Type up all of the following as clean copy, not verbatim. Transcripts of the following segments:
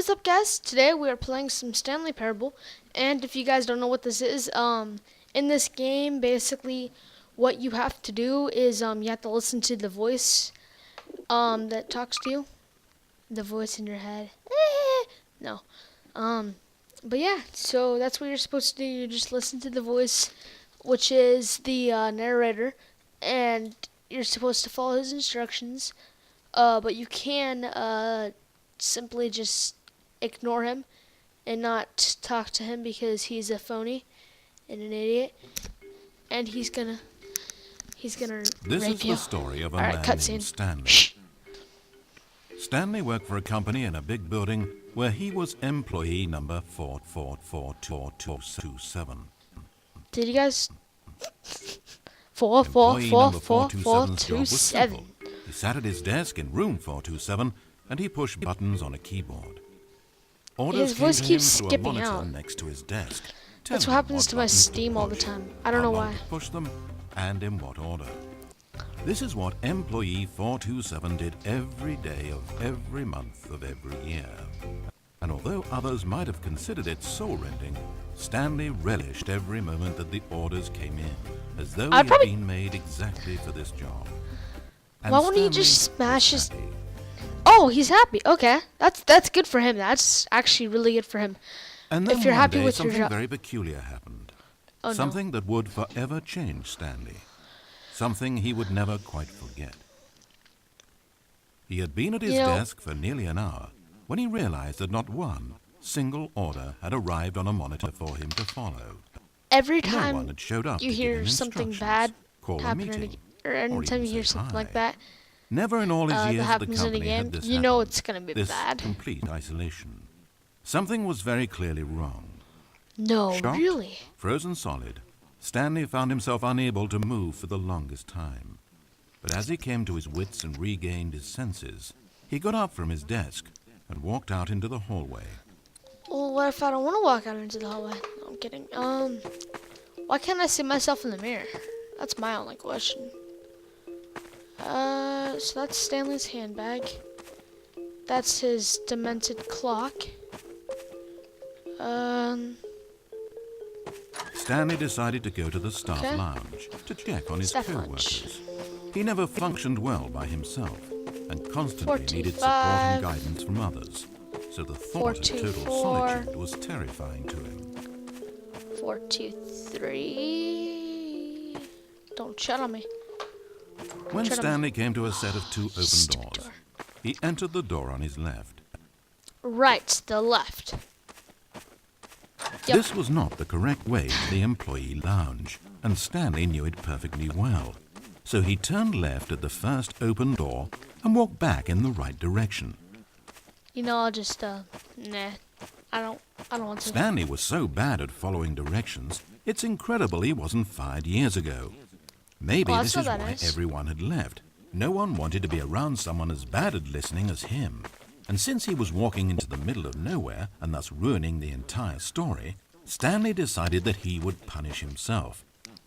is up, guys? Today we are playing some Stanley Parable, and if you guys don't know what this is, in this game, basically, what you have to do is, you have to listen to the voice, that talks to you, the voice in your head. No, but yeah, so that's what you're supposed to do. You just listen to the voice, which is the narrator, and you're supposed to follow his instructions. But you can simply just ignore him and not talk to him because he's a phony and an idiot, and he's gonna This rape is you. the story of a Alright, man cutscene. named Stanley. Shh. Stanley worked for a company in a big building where he was employee number 444227. Did you guys? Employee number 427's job was 44427. simple. He sat at his desk in room 427 and he pushed buttons on a keyboard. Orders His voice came to him keeps through a skipping monitor out. next to his desk. That's telling what him happens to my buttons Steam all the push, time. I don't know how long why. to push them, and in what order. This is what employee 427 did every day of every month of every year. And although others might have considered it soul-rending, Stanley relished every moment that the orders came in, as though he had been made exactly for this job. And Why won't he Stanley just smash was his? happy. Oh, he's happy. Okay, that's good for him. That's actually really good for him. And then If you're one happy day, with your something job. very peculiar happened. Oh, no. Something that would forever change Stanley. Something he would never quite forget. He had been at his desk for nearly an hour when he realized that not one single order had arrived on a monitor for him to follow. Every No one time had showed up you to give hear him something instructions, bad call a happening, meeting, or anytime even you hear say something hi. like that, Never in all his that years at the happens in a company game, had this you know happened. it's gonna be This bad. complete isolation. Something was very clearly wrong. No, Shocked, really. frozen solid, Stanley found himself unable to move for the longest time. But as he came to his wits and regained his senses, he got up from his desk and walked out into the hallway. Well, what if I don't want to walk out into the hallway? No, I'm kidding. Why can't I see myself in the mirror? That's my only question. So that's Stanley's handbag. That's his demented clock. Stanley decided to go to the staff Okay. lounge to check on his Staff co-workers. He never functioned well by himself and constantly needed 425. support and guidance from others. So the thought of total 424. solitude was terrifying to him. 423. Don't shut on me. When Shut up. Stanley came to a set of two open Stupid doors, door. he entered the door on his left. Right, the left. Yep. This was not the correct way to the employee lounge, and Stanley knew it perfectly well. So he turned left at the first open door and walked back in the right direction. You know, I'll just nah. I don't want to. Stanley was so bad at following directions, it's incredible he wasn't fired years ago. Maybe Well, this that's is what that why is. everyone had left. No one wanted to be around someone as bad at listening as him. And since he was walking into the middle of nowhere and thus ruining the entire story, Stanley decided that he would punish himself.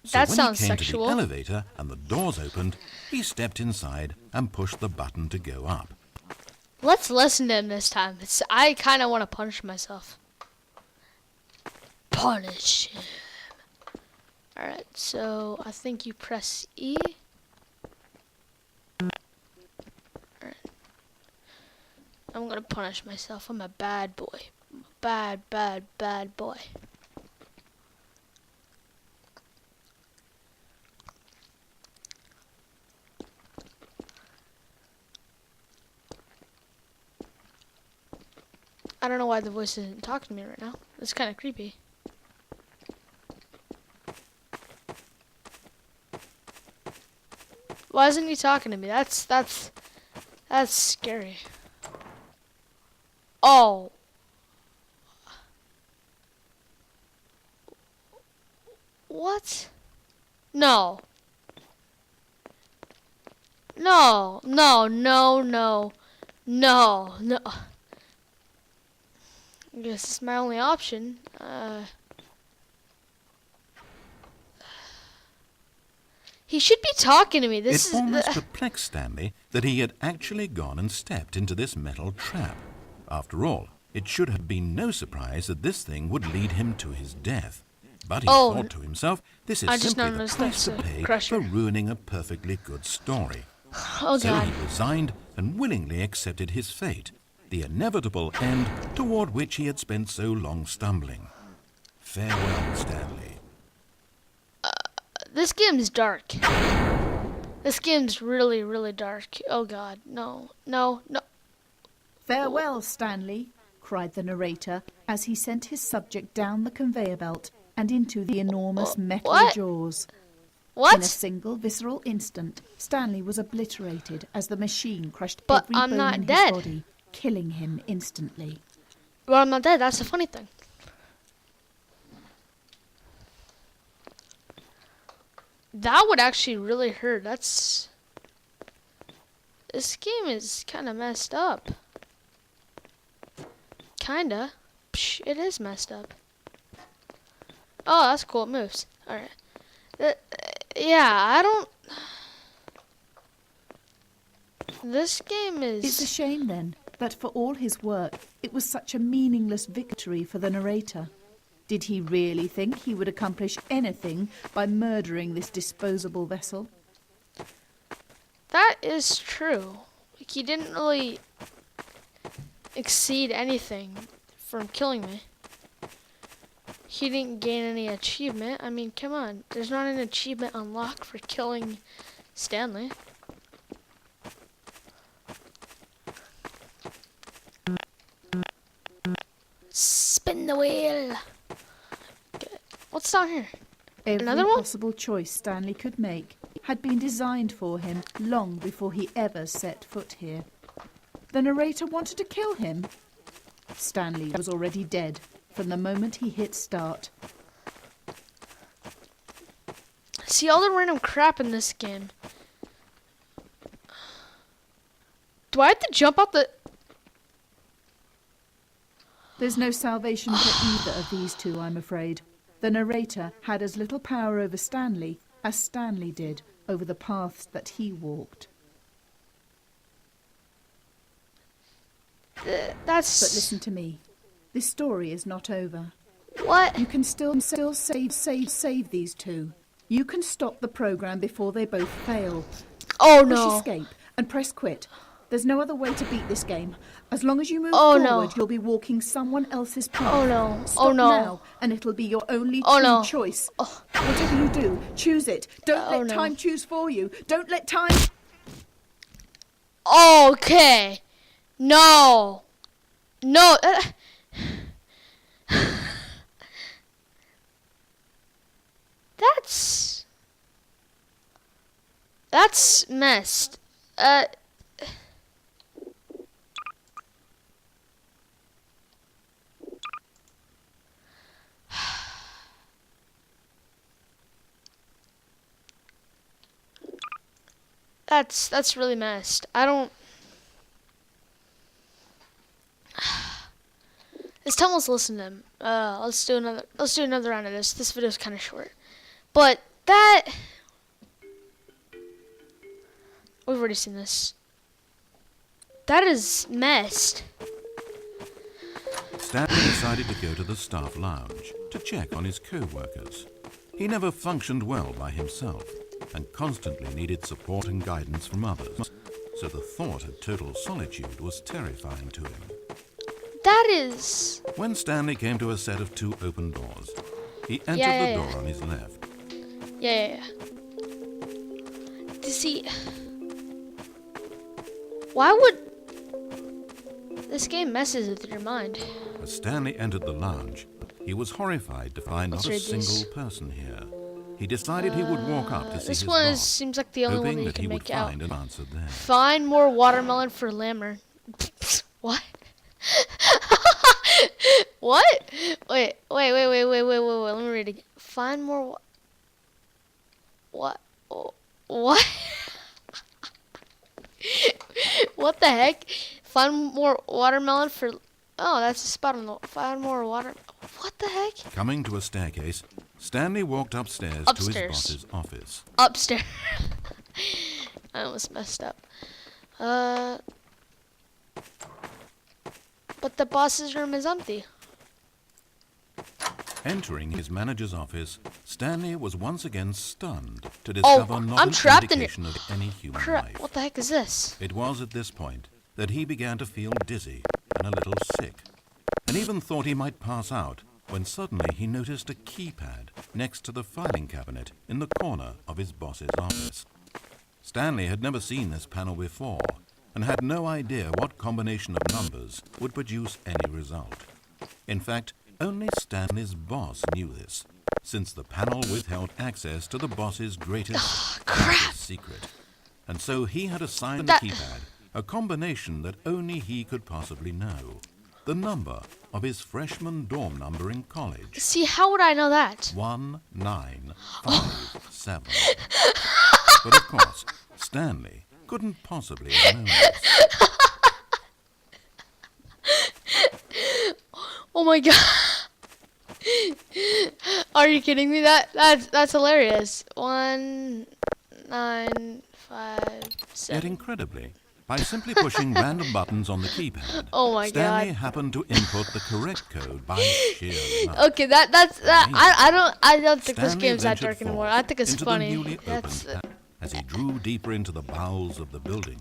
So That when sounds he came sexual. to the elevator and the doors opened, he stepped inside and pushed the button to go up. Let's listen to him this time. I kind of want to punish myself. Punish him. Alright, so I think you press E. Alright. I'm gonna punish myself. I'm a bad boy. I'm a bad, bad, bad boy. I don't know why the voice isn't talking to me right now. It's kind of creepy. Why isn't he talking to me? That's scary. Oh. What? No. No, no, no, no. No, no. I guess it's my only option. He should be talking to me. This It is almost perplexed Stanley that he had actually gone and stepped into this metal trap. After all, It should have been no surprise that this thing would lead him to his death. But he Oh, thought to himself, this I is just simply the noticed price to that's a pay crusher. for ruining a perfectly good story. Oh So god. he resigned and willingly accepted his fate, the inevitable end toward which he had spent so long stumbling. Farewell, Stanley. This game's dark. This game's really, really dark. Oh god. No. No. No. Farewell, Stanley, cried the narrator as he sent his subject down the conveyor belt and into the enormous metal What? jaws. In a What? single visceral instant, Stanley was obliterated as the machine crushed But every I'm bone not in dead. his body, killing him instantly. Well, I'm not dead. That's the funny thing. That would actually really hurt. This game is kind of messed up. Kinda. Psh, it is messed up. Oh, that's cool. It moves. Alright. Yeah, I don't... This game is... It's a shame, then, that for all his work, it was such a meaningless victory for the narrator. Did he really think he would accomplish anything by murdering this disposable vessel? That is true. Like, he didn't really exceed anything from killing me. He didn't gain any achievement. I mean, come on. There's not an achievement unlocked for killing Stanley. Spin the wheel. Okay. What's down here? Every Another one? possible choice Stanley could make had been designed for him long before he ever set foot here. The narrator wanted to kill him. Stanley was already dead from the moment he hit start. See all the random crap in this game. Do I have to jump out the... There's no salvation for either of these two, I'm afraid. The narrator had as little power over Stanley as Stanley did over the paths that he walked. That's... But listen to me. This story is not over. What? You can still save these two. You can stop the program before they both fail. Oh Push no. escape and press quit. There's no other way to beat this game. As long as you move Oh, forward, no. you'll be walking someone else's path. Oh no. Stop Oh no. now, and it'll be your only Oh, true no. choice. Oh. Whatever you do, choose it. Don't Oh, let no. time choose for you. Don't let time... Okay. No. No. That's messed. That's really messed. I don't... Let's tell us listen to him. Let's do another round of this. This video's kind of short. But that... We've already seen this. That is messed. Stanley decided to go to the staff lounge to check on his co-workers. He never functioned well by himself and constantly needed support and guidance from others, so the thought of total solitude was terrifying to him. That is... When Stanley came to a set of two open doors, he entered Yeah. the door on his left. Yeah. To see... Why would... This game messes with your mind. As Stanley entered the lounge, he was horrified to find Let's not a read these. single person here. He decided he would walk up to see This his one boss, seems like the only one hoping that you that he can would make out. find an answer there. Find more watermelon for Lammer. What? What? Wait. Let me read it again. Find more. What? What? What the heck? Find more watermelon for. Oh, that's a spot on the. Find more water. What the heck? Coming to a staircase, Stanley walked upstairs to his Upstairs. boss's office. Upstairs. I almost messed up. But the boss's room is empty. Entering his manager's office, Stanley was once again stunned to Oh, discover not I'm an trapped in here. indication of any human Crap, life. what the heck is this? It was at this point that he began to feel dizzy and a little sick, and even thought he might pass out when suddenly he noticed a keypad next to the filing cabinet in the corner of his boss's office. Stanley had never seen this panel before and had no idea what combination of numbers would produce any result. In fact, only Stanley's boss knew this, since the panel withheld access to the boss's greatest secret. And so he had assigned the keypad a combination that only he could possibly know. The number of his freshman dorm number in college. See, how would I know that? 1957. But of course, Stanley couldn't possibly have known this. Oh my god. Are you kidding me? That's hilarious. 1957. Yet incredibly, by simply pushing random buttons on the keypad, Oh my Stanley god. happened to input the correct code by sheer luck. Okay, that's that. I don't think this Stanley game's that ventured dark anymore. forth I think it's into funny. The newly That's opened as he drew deeper into the bowels of the building.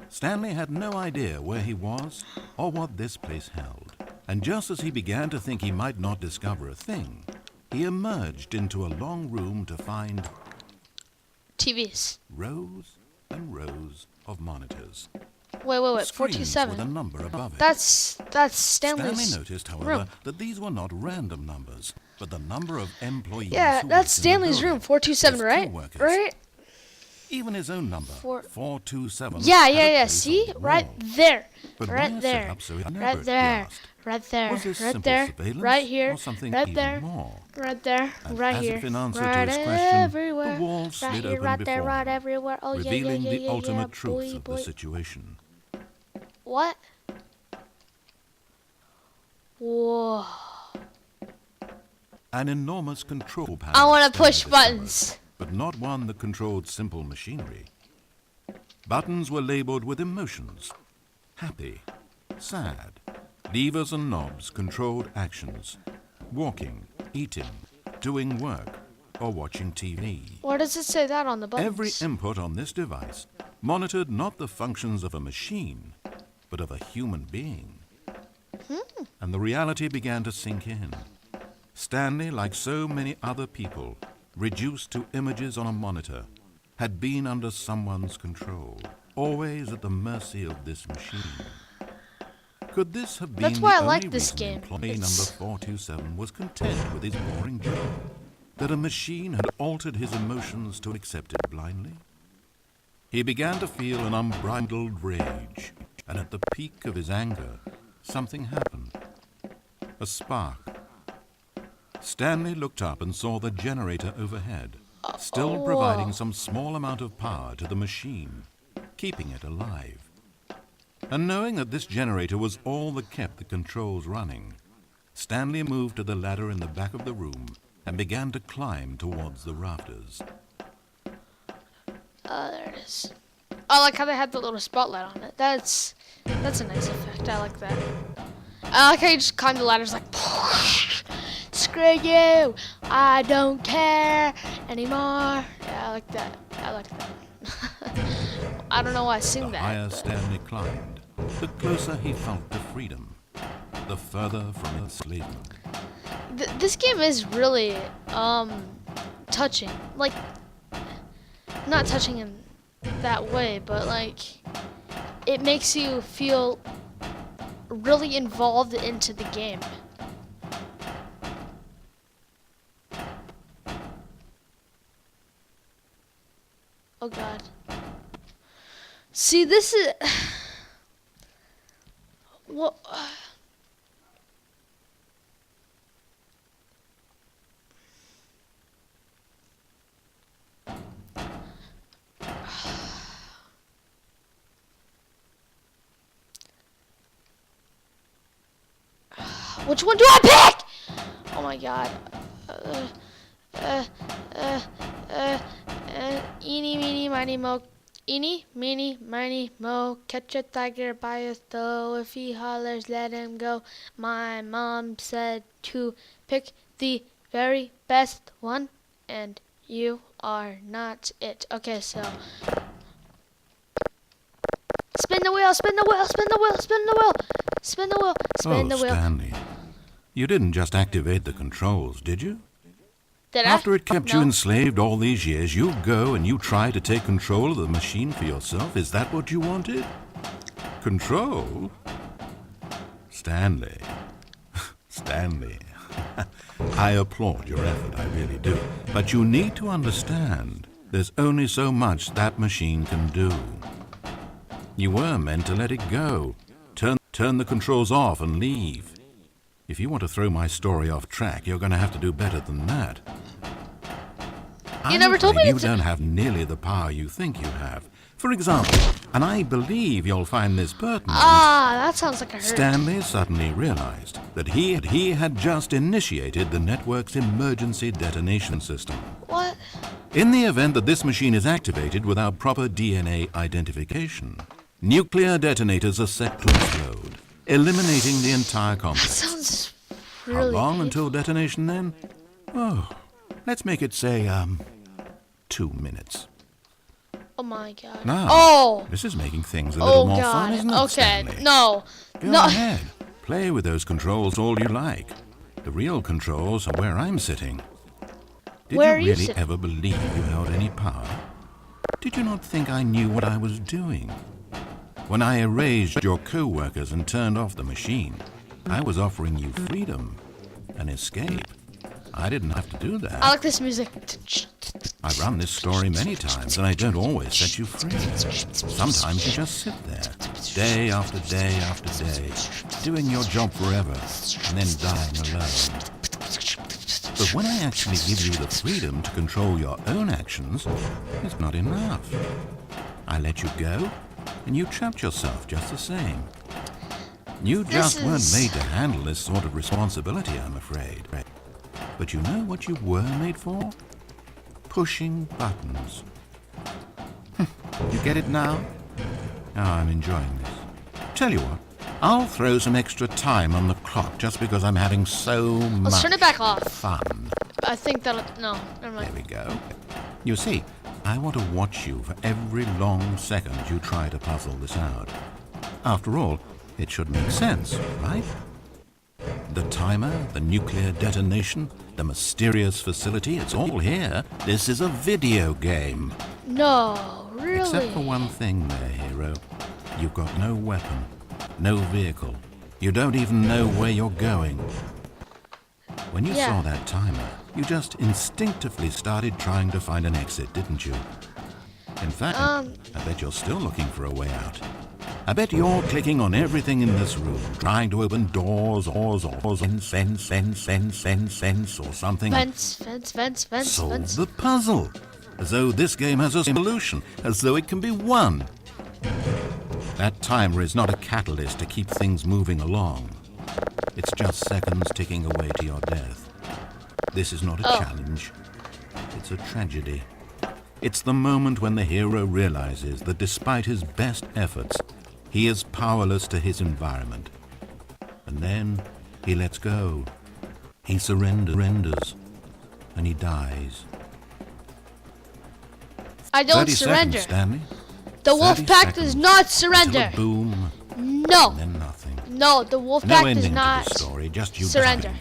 Stanley had no idea where he was or what this place held. And just as he began to think he might not discover a thing, he emerged into a long room to find TVs. rows and rows of monitors. Wait. Screens 427. with a number above it. That's Stanley Stanley's. noticed, however, room. that these were not random numbers, but the number of employees. Yeah, who that's worked in the Stanley's room. building. 427, His right? co-workers. Right? Even his own number, Yeah. 427. had a place See? on the Right wall. there. But Right why there. set up so elaborate, Right he there. asked? Right there. Was this Right simple there. surveillance Right here. or something Right even there. more? Right there. And Right as here. if in answer to Right his question, everywhere. the wall Right slid here, open right there, before right him, everywhere. Oh yeah, revealing yeah, the yeah, ultimate yeah, truth boy, of boy. the situation. What? Whoa. An enormous control panel. I want to Stanley push discovered, buttons. but not one that controlled simple machinery. Buttons were labeled with emotions. Happy, sad. Levers and knobs controlled actions. Walking, eating, doing work, or watching TV. Why does it say that on the buttons? Every input on this device monitored not the functions of a machine, but of a human being. And the reality began to sink in. Stanley, like so many other people, reduced to images on a monitor, had been under someone's control, always at the mercy of this machine. Could this have been That's why I the like only this reason game. employee It's- number 427 was content with his boring job? That a machine had altered his emotions to accept it blindly? He began to feel an unbridled rage, and at the peak of his anger, something happened. A spark. Stanley looked up and saw the generator overhead, still providing some small amount of power to the machine, keeping it alive. And knowing that this generator was all that kept the controls running, Stanley moved to the ladder in the back of the room and began to climb towards the rafters. There it is. I like how they had the little spotlight on it. That's a nice effect. I like that. I like how you just climb the ladders like, screw you, I don't care anymore. Yeah, I like that. I like that. I don't know why I sing The that. higher but- Stanley climbed, the closer he felt to freedom, the further from enslavement. This game is really touching. Like, not touching in that way, but like it makes you feel really involved into the game. Oh god. See, this is what. Which one do I pick? Oh my god. Eeny, meeny, miny, mo. Eeny, meeny, miny, mo, catch a tiger by his toe. If he hollers, let him go. My mom said to pick the very best one, and you are not it. Okay, so spin the wheel, spin the wheel, spin the wheel, spin the wheel, spin the wheel, spin the wheel. Stanley, you didn't just activate the controls, did you? Did After I? it kept you enslaved all these years, you go and you try to take control of the machine for yourself. Is that what you wanted? Control? Stanley. Stanley. I applaud your effort, I really do. But you need to understand, there's only so much that machine can do. You were meant to let it go. Turn the controls off and leave. If you want to throw my story off track, you're going to have to do better than that. You never told me you don't have nearly the power you think you have. For example, and I believe you'll find this pertinent. Ah, that sounds like a hurt. Stanley suddenly realized that he had just initiated the network's emergency detonation system. What? In the event that this machine is activated without proper DNA identification, nuclear detonators are set to explode, eliminating the entire That complex. sounds How really long painful. until detonation then? Oh, let's make it say, 2 minutes. Oh my god. Now, Oh! this is making things a little Oh more fun, god. isn't it, Okay. Stanley? No. Go No. ahead. Play with those controls all you like. The real controls are where I'm sitting. Did Where are you you really sitting? ever believe you held any power? Did you not think I knew what I was doing? When I erased your co-workers and turned off the machine, I was offering you freedom, an escape. I didn't have to do that. I like this music. I've run this story many times, and I don't always set you free. Sometimes you just sit there, day after day after day, doing your job forever, and then dying alone. But when I actually give you the freedom to control your own actions, it's not enough. I let you go, and you trapped yourself just the same. You just weren't made to handle this sort of responsibility, I'm afraid. But you know what you were made for? Pushing buttons. You get it now? Oh, I'm enjoying this. Tell you what, I'll throw some extra time on the clock just because I'm having so much Let's turn it back off. fun. I think that'll... No, never There mind. we go. You see, I want to watch you for every long second you try to puzzle this out. After all, it should make sense, right? The timer, the nuclear detonation, the mysterious facility, it's all here. This is a video game. No, really? Except for one thing there, hero. You've got no weapon, no vehicle. You don't even know where you're going. When you saw that timer, you just instinctively started trying to find an exit, didn't you? In fact, I bet you're still looking for a way out. I bet you're clicking on everything in this room, trying to open doors, or sense, or something. Fence. Solve the puzzle, as though this game has a solution, as though it can be won. That timer is not a catalyst to keep things moving along. It's just seconds ticking away to your death. This is not a challenge. It's a tragedy. It's the moment when the hero realizes that despite his best efforts, he is powerless to his environment. And then he lets go. He surrenders. And he dies. I don't 30 surrender. seconds, Stanley. The wolf 30 pack does seconds not until surrender. a boom, No. and then nothing. No, the wolf No pack ending does to not the story, just you surrender. dying.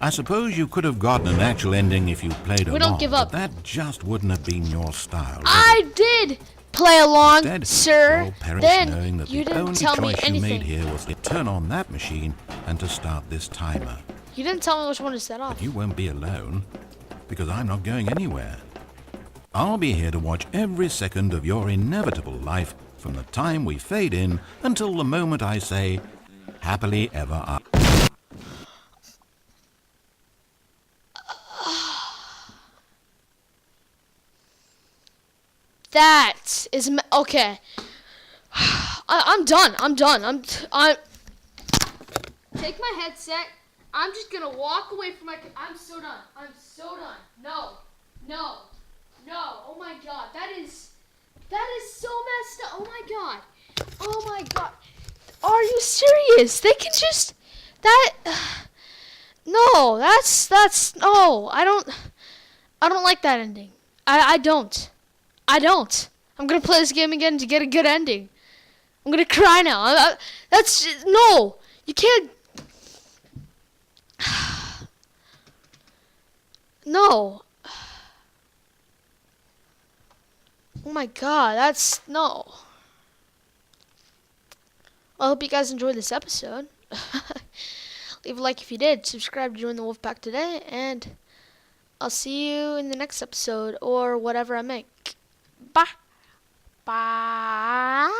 I suppose you could have gotten an actual ending if you played along. We don't give up. But that just wouldn't have been your style. would it? I did play along, Instead, sir. you'll perish Then knowing that you the didn't only tell me choice you made anything. here was to turn on that machine and to start this timer. You didn't tell me which one to set off. You won't be alone, because I'm not going anywhere. I'll be here to watch every second of your inevitable life from the time we fade in until the moment I say, happily ever after. That is okay. I'm done. I'm take my headset. I'm just gonna walk away from my. I'm so done. I'm so done. No. Oh my God. That That is so messed up. Oh my god. Oh my god. Are you serious? They can just no, that's no. I don't like that ending. I don't. I'm gonna play this game again to get a good ending. I'm gonna cry now. That's just, no. You can't. No. Oh my god, that's no. Well, I hope you guys enjoyed this episode. Leave a like if you did. Subscribe to join the Wolfpack today, and I'll see you in the next episode or whatever I make. Bye. Bye.